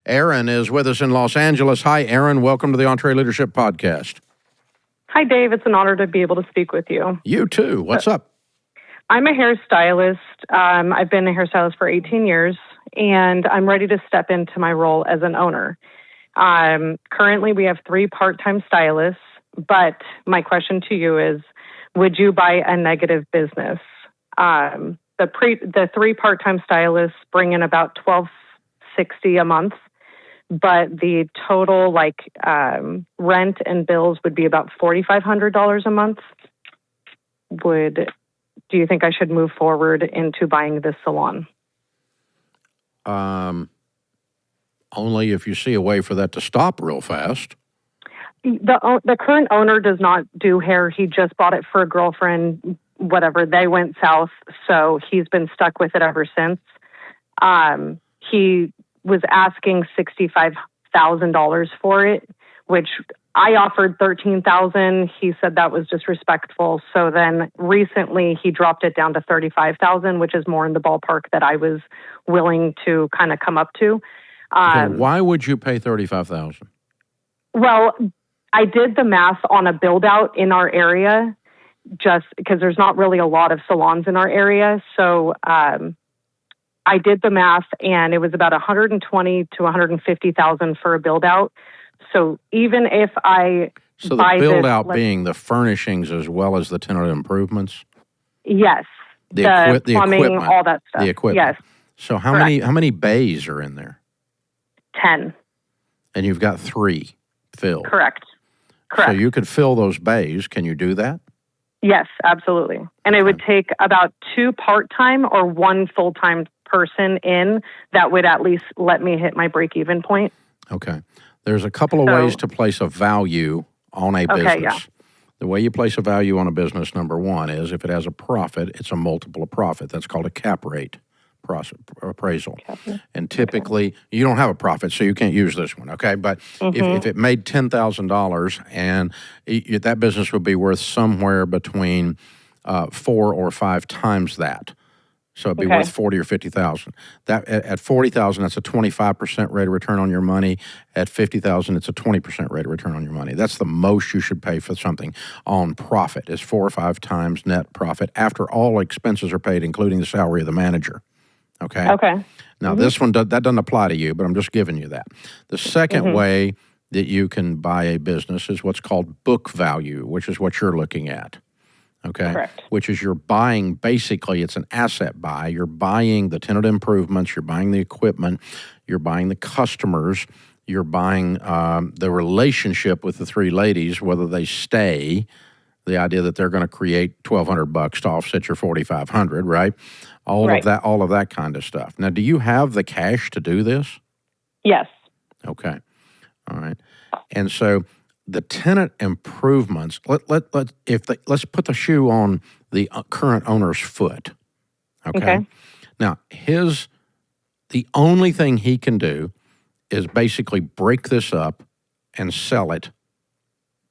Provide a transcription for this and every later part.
Erin is with us in Los Angeles. Hi, Erin. Welcome to the EntreLeadership podcast. Hi, Dave. It's an honor to be able to speak with you. You too. What's up? I'm a hairstylist. I've been a hairstylist for 18 years, and I'm ready to step into my role as an owner. Currently, we have 3 part-time stylists, but my question to you is, would you buy a negative business? The 3 part-time stylists bring in about $1,260 a month, but the total rent and bills would be about $4,500 a month. Do you think I should move forward into buying this salon? Only if you see a way for that to stop real fast. The current owner does not do hair. He just bought it for a girlfriend, whatever. They went south, so he's been stuck with it ever since. He was asking $65,000 for it, which I offered $13,000. He said that was disrespectful. So then recently he dropped it down to $35,000, which is more in the ballpark that I was willing to kind of come up to. Okay, why would you pay $35,000? Well, I did the math on a build out in our area, just because there's not really a lot of salons in our area. So I did the math, and it was about $120,000 to $150,000 for a build out. So even if I the build out being the furnishings as well as the tenant improvements? Yes. The plumbing, equipment, all that stuff. The equipment. Yes. So how many bays are in there? 10. And you've got 3 filled. Correct. So you could fill those bays. Can you do that? Yes, absolutely. And it would take about 2 part-time or 1 full-time person in that would at least let me hit my break-even point. Okay. There's a couple of ways to place a value on a business. Yeah. The way you place a value on a business, number one, is if it has a profit, it's a multiple of profit. That's called a cap rate appraisal. And typically, you don't have a profit, so you can't use this one, okay? But if it made $10,000 and that business would be worth somewhere between 4 or 5 times that. So it'd be worth $40,000 or $50,000. That at $40,000, that's a 25% rate of return on your money. At $50,000, it's a 20% rate of return on your money. That's the most you should pay for something on profit, is 4 or 5 times net profit after all expenses are paid, including the salary of the manager. Okay. Now this one that doesn't apply to you, but I'm just giving you that. The second way that you can buy a business is what's called book value, which is what you're looking at. Okay. Correct. Which is you're buying, basically it's an asset buy. You're buying the tenant improvements, you're buying the equipment, you're buying the customers, you're buying the relationship with the 3 ladies, whether they stay, the idea that they're going to create $1,200 to offset your $4,500, right? All of that kind of stuff. Now, do you have the cash to do this? Yes. Okay. All right. And so the tenant improvements, let's put the shoe on the current owner's foot. Okay. Now, the only thing he can do is basically break this up and sell it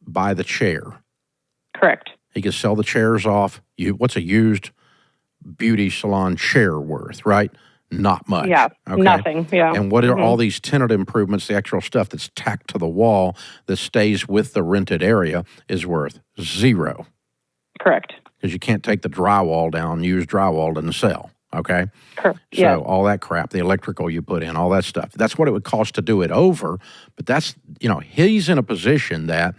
by the chair. Correct. He can sell the chairs off. What's a used beauty salon chair worth, right? Not much. Yeah, okay? Nothing. Yeah. And what are all these tenant improvements, the actual stuff that's tacked to the wall that stays with the rented area is worth 0. Correct. Because you can't take the drywall down, use drywall and sell, okay? Correct. So all that crap, the electrical you put in, all that stuff, that's what it would cost to do it over. But that's, he's in a position that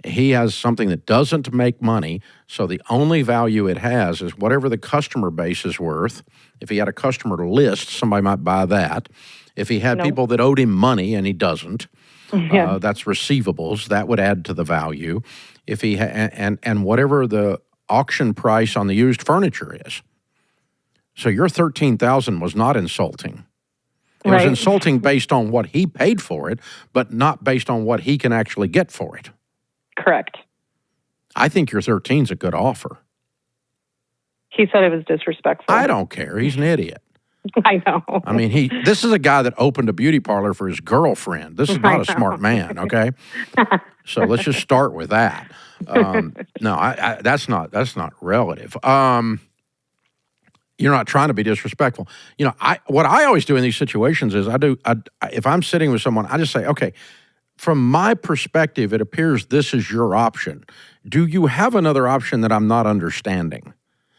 he has something that doesn't make money, so the only value it has is whatever the customer base is worth. If he had a customer list, somebody might buy that. If he had people that owed him money and he doesn't, that's receivables. That would add to the value. If he and whatever the auction price on the used furniture is. So your $13,000 was not insulting. It was insulting based on what he paid for it, but not based on what he can actually get for it. Correct. I think your 13's a good offer. He said it was disrespectful. I don't care. He's an idiot. I know. I mean, this is a guy that opened a beauty parlor for his girlfriend. This is not a smart man, okay? So let's just start with that. No, that's not relative. You're not trying to be disrespectful. What I always do in these situations is if I'm sitting with someone, I just say, okay, from my perspective, it appears this is your option. Do you have another option that I'm not understanding?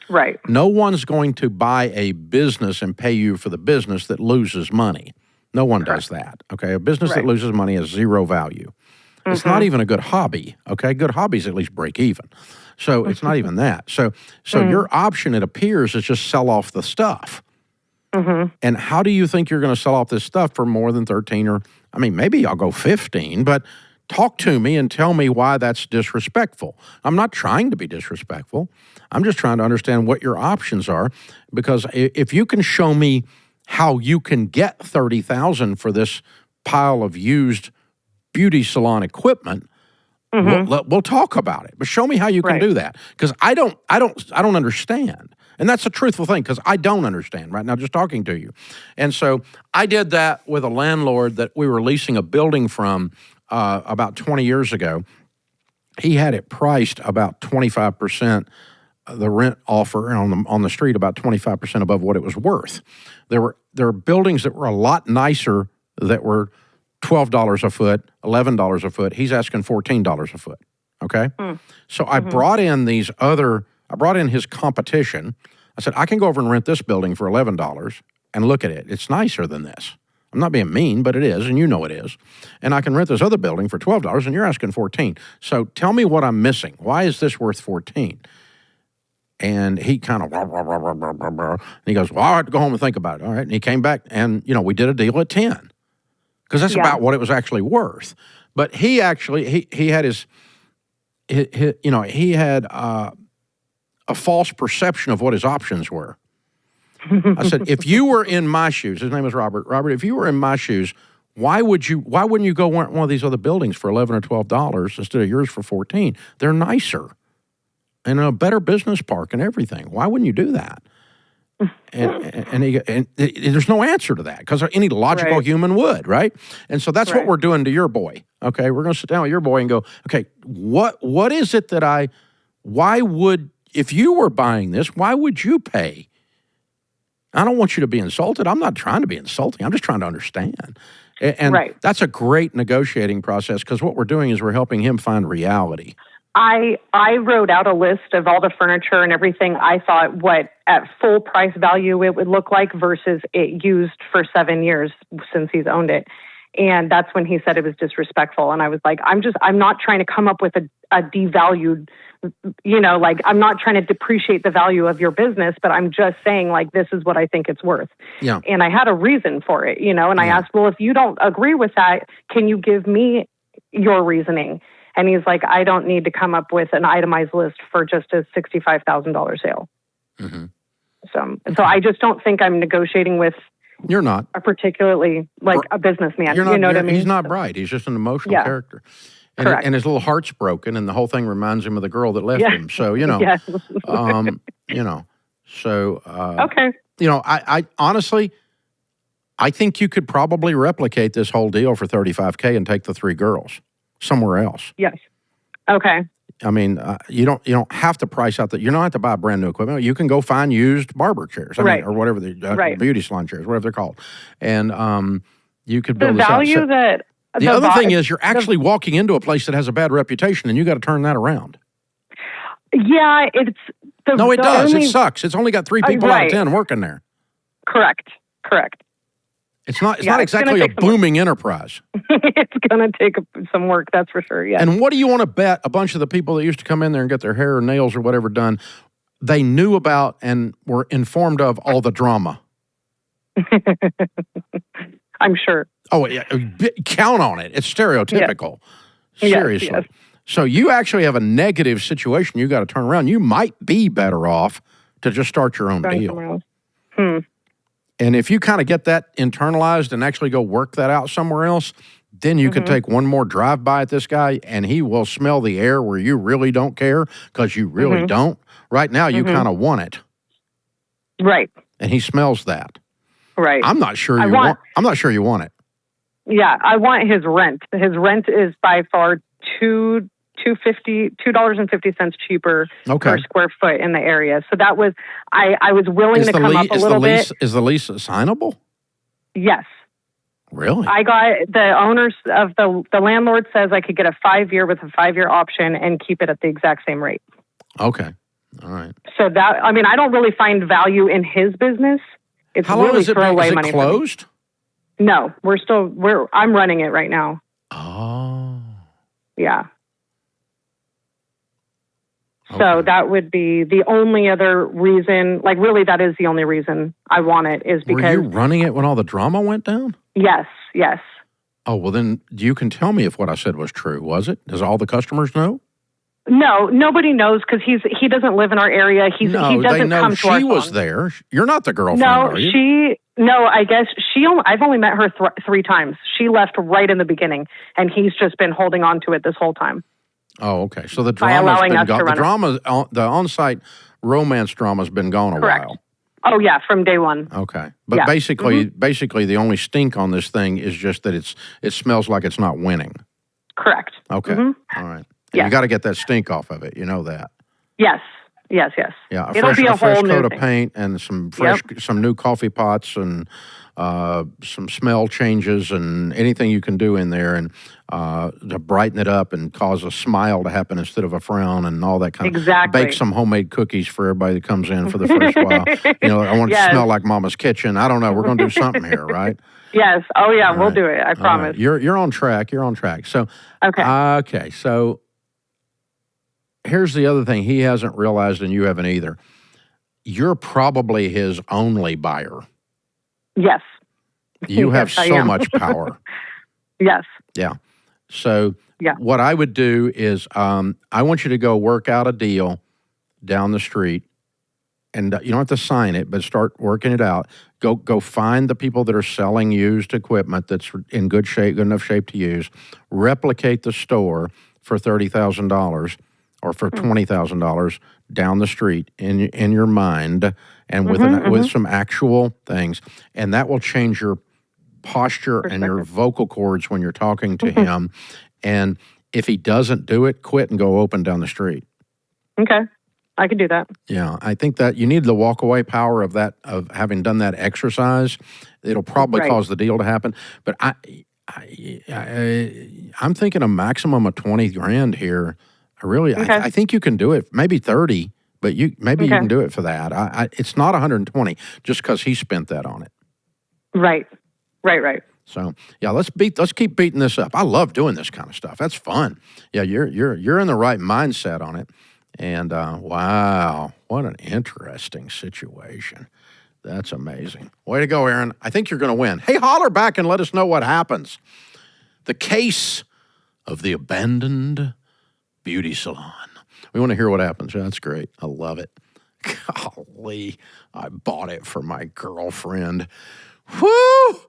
Right. No one's going to buy a business and pay you for the business that loses money. No one does that, okay? A business that loses money has zero value. It's not even a good hobby, okay? Good hobbies at least break even. So it's not even that. So your option, it appears, is just sell off the stuff. And how do you think you're going to sell off this stuff for more than 13 or, I mean, maybe I'll go 15, but talk to me and tell me why that's disrespectful. I'm not trying to be disrespectful. I'm just trying to understand what your options are, because if you can show me how you can get $30,000 for this pile of used beauty salon equipment, we'll talk about it. But show me how you can do that, because I don't understand. And that's a truthful thing, because I don't understand right now just talking to you. And so I did that with a landlord that we were leasing a building from about 20 years ago. He had it priced about 25%, the rent offer on the street about 25% above what it was worth. There were buildings that were a lot nicer that were $12 a foot, $11 a foot. He's asking $14 a foot, okay? So I brought in his competition. I said, I can go over and rent this building for $11 and look at it. It's nicer than this. I'm not being mean, but it is, and you know it is. And I can rent this other building for $12, and you're asking $14. So tell me what I'm missing. Why is this worth $14? And he kind of, and he goes, well, I have to go home and think about it. All right. And he came back, and, we did a deal at 10. Because that's about what it was actually worth. But he actually, he had he had a false perception of what his options were. I said, if you were in my shoes, his name was Robert. Robert, if you were in my shoes, why wouldn't you go rent one of these other buildings for $11 or $12 instead of yours for $14? They're nicer and a better business park and everything. Why wouldn't you do that? And there's no answer to that, because any logical human would, right? And so that's what we're doing to your boy, okay? We're going to sit down with your boy and go, okay, what is it that if you were buying this, why would you pay? I don't want you to be insulted. I'm not trying to be insulting. I'm just trying to understand. And that's a great negotiating process, because what we're doing is we're helping him find reality. I wrote out a list of all the furniture and everything I thought what at full price value it would look like versus it used for 7 years since he's owned it. And that's when he said it was disrespectful. And I was like, I'm not trying to come up with a devalued, I'm not trying to depreciate the value of your business, but I'm just saying, like, this is what I think it's worth. Yeah. And I had a reason for it, and I asked, well, if you don't agree with that, can you give me your reasoning? And he's like, I don't need to come up with an itemized list for just a $65,000 sale. So I just don't think I'm negotiating with. You're not a particularly a businessman. You're not, you know what I mean? He's not bright. He's just an emotional character. And his little heart's broken, and the whole thing reminds him of the girl that left him. So, So, okay. I honestly, I think you could probably replicate this whole deal for $35K and take the 3 girls somewhere else. Yes. Okay. I mean, you don't have to price out you don't have to buy brand new equipment. You can go find used barber chairs, or whatever the beauty salon chairs, whatever they're called, and you could build the value that. The other thing is, you're actually walking into a place that has a bad reputation, and you got to turn that around. Yeah, it does. It sucks. It's only got 3 people out of 10 working there. Correct. It's not exactly a booming enterprise. It's going to take some work, that's for sure, yeah. And what do you want to bet a bunch of the people that used to come in there and get their hair or nails or whatever done, they knew about and were informed of all the drama? I'm sure. Oh, yeah. Count on it. It's stereotypical. Yeah. Seriously. Yes. So you actually have a negative situation you got to turn around. You might be better off to just start your own deal. And if you kind of get that internalized and actually go work that out somewhere else, then you could take one more drive-by at this guy, and he will smell the air where you really don't care, because you really don't. Right now, you kind of want it. Right. And he smells that. Right. I'm not sure you want it. Yeah, I want his rent. His rent is by far too $2.50 cheaper Okay. per square foot in the area. So that was, I was willing to come up a little bit. Is the lease assignable? Yes. Really? I got the owners of the landlord says I could get a 5-year with a 5-year option and keep it at the exact same rate. Okay. All right. So that, I mean, I don't really find value in his business. It's How long really has it been? throwaway Is it money. closed? No, I'm running it right now. Oh. Yeah. Okay. So that would be the only other reason, like really that is the only reason I want it is because. Were you running it when all the drama went down? Yes. Oh, well then you can tell me if what I said was true, was it? Does all the customers know? No, nobody knows because he doesn't live in our area. He doesn't they know come to our she was salon. there. You're not the girlfriend, No, are you? I guess I've only met her 3 times. She left right in the beginning, and he's just been holding on to it this whole time. Oh, okay. So the By drama's allowing been us to gone. run The on-site romance drama's been gone a Correct. while. Oh yeah, from day one. Okay, but Yeah. basically, the only stink on this thing is just that it smells like it's not winning. Correct. Okay, All right. And Yeah. you got to get that stink off of it. You know that. Yes. Yeah, It'll be a fresh whole new coat of thing. paint and some new coffee pots and some smell changes and anything you can do in there and to brighten it up and cause a smile to happen instead of a frown and all that kind of. Exactly. Bake some homemade cookies for everybody that comes in for the first while. You know, I want it to smell like Mama's kitchen. I don't know. We're going to do something here, right? Yes. Oh yeah, All we'll right. do it. I All promise. right. You're on track. You're on track. So Okay. So here's the other thing he hasn't realized and you haven't either. You're probably his only buyer. Yes. You have Yes, I so am. much power. Yes. Yeah. So Yeah. what I would do is I want you to go work out a deal down the street. And you don't have to sign it, but start working it out. Go find the people that are selling used equipment that's in good enough shape to use. Replicate the store for $30,000 or for $20,000 down the street in your mind and with some actual things, and that will change your posture and your vocal cords when you're talking to him. And if he doesn't do it, quit and go open down the street. Okay. I can do that. Yeah, I think that you need the walk away power of having done that exercise. It'll probably cause the deal to happen. But I'm thinking a maximum of $20,000 here. I think you can do it. Maybe 30, but you can do it for that. It's not 120 just because he spent that on it. Right. So yeah, let's keep beating this up. I love doing this kind of stuff. That's fun. Yeah, you're in the right mindset on it. And wow, what an interesting situation. That's amazing. Way to go, Aaron. I think you're going to win. Hey, holler back and let us know what happens. The case of the abandoned beauty salon. We want to hear what happens. Yeah, that's great. I love it. Golly, I bought it for my girlfriend. Whoo!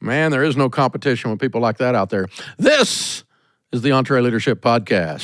Man, there is no competition with people like that out there. This is the EntreLeadership Podcast.